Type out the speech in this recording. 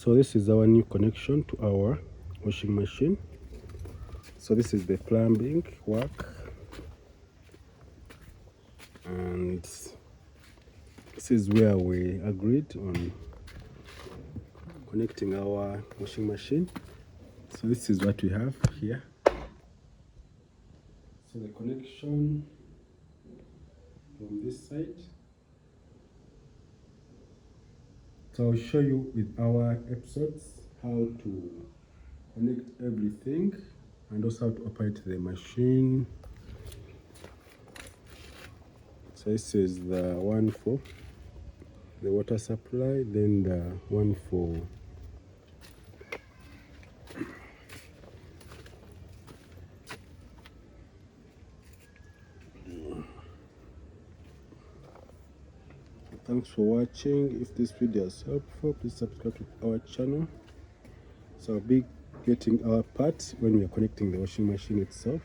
So this is our new connection to our washing machine. So this is the plumbing work, and this is where we agreed on connecting our washing machine. So this is what we have here. So the connection from this side. So I'll show you with our episodes how to connect everything and also how to operate the machine. So this is the one for the water supply, then the one for Thanks for watching. If this video is helpful, please subscribe to our channel. So I'll be getting our part when we are connecting the washing machine itself.